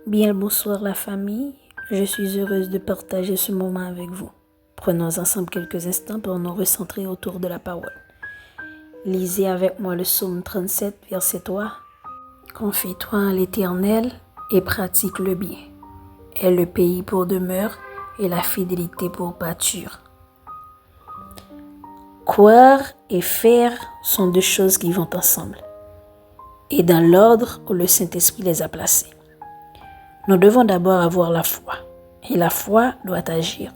Bien le bonsoir la famille, je suis heureuse de partager ce moment avec vous. Prenons ensemble quelques instants pour nous recentrer autour de la parole. Lisez avec moi le psaume 37, verset 3. Confie-toi en l'Éternel et pratique le bien. Aie le pays pour demeure et la fidélité pour pâture. Croire et faire sont deux choses qui vont ensemble et dans l'ordre où le Saint-Esprit les a placés. Nous devons d'abord avoir la foi, et la foi doit agir.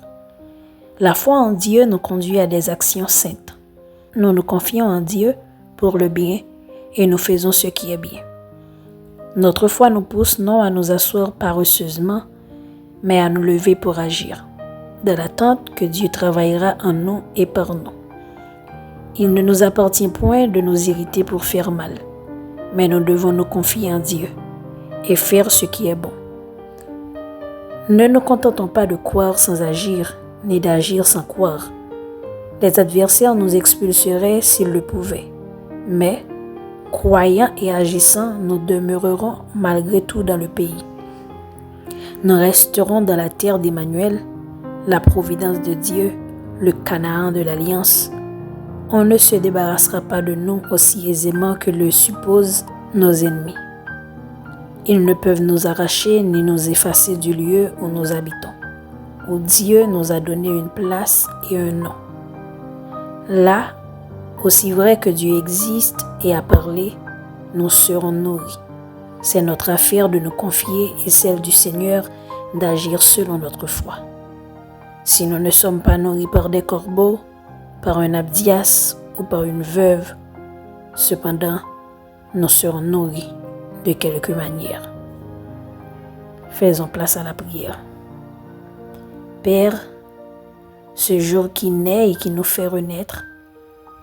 La foi en Dieu nous conduit à des actions saintes. Nous nous confions en Dieu pour le bien et nous faisons ce qui est bien. Notre foi nous pousse non à nous asseoir paresseusement, mais à nous lever pour agir, dans l'attente que Dieu travaillera en nous et par nous. Il ne nous appartient point de nous irriter pour faire mal, mais nous devons nous confier en Dieu et faire ce qui est bon. Ne nous contentons pas de croire sans agir, ni d'agir sans croire. Les adversaires nous expulseraient s'ils le pouvaient. Mais, croyant et agissant, nous demeurerons malgré tout dans le pays. Nous resterons dans la terre d'Emmanuel, la providence de Dieu, le Canaan de l'Alliance. On ne se débarrassera pas de nous aussi aisément que le supposent nos ennemis. Ils ne peuvent nous arracher ni nous effacer du lieu où nous habitons, où Dieu nous a donné une place et un nom. Là, aussi vrai que Dieu existe et a parlé, nous serons nourris. C'est notre affaire de nous confier et celle du Seigneur d'agir selon notre foi. Si nous ne sommes pas nourris par des corbeaux, par un Abdias ou par une veuve, cependant, nous serons nourris de quelque manière. Faisons place à la prière. Père, ce jour qui naît et qui nous fait renaître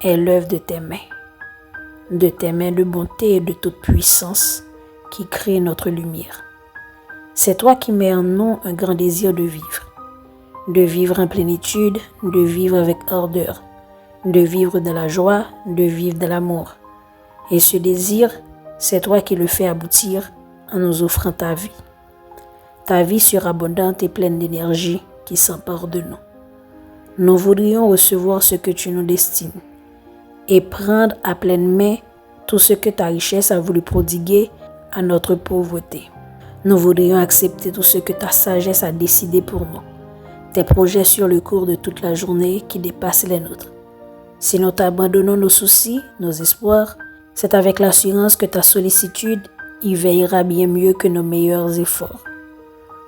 est l'œuvre de tes mains de bonté et de toute puissance qui crée notre lumière. C'est toi qui mets en nous un grand désir de vivre en plénitude, de vivre avec ardeur, de vivre dans la joie, de vivre dans l'amour. Et ce désir, c'est toi qui le fais aboutir en nous offrant ta vie. Ta vie surabondante et pleine d'énergie qui s'empare de nous. Nous voudrions recevoir ce que tu nous destines et prendre à pleine main tout ce que ta richesse a voulu prodiguer à notre pauvreté. Nous voudrions accepter tout ce que ta sagesse a décidé pour nous, tes projets sur le cours de toute la journée qui dépassent les nôtres. Si nous t'abandonnons nos soucis, nos espoirs, c'est avec l'assurance que ta sollicitude y veillera bien mieux que nos meilleurs efforts.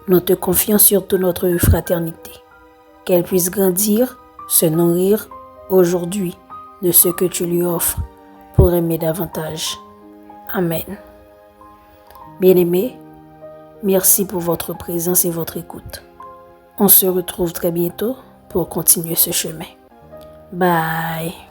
Nous te confions surtout notre fraternité, qu'elle puisse grandir, se nourrir aujourd'hui de ce que tu lui offres pour aimer davantage. Amen. Bien-aimés, merci pour votre présence et votre écoute. On se retrouve très bientôt pour continuer ce chemin. Bye.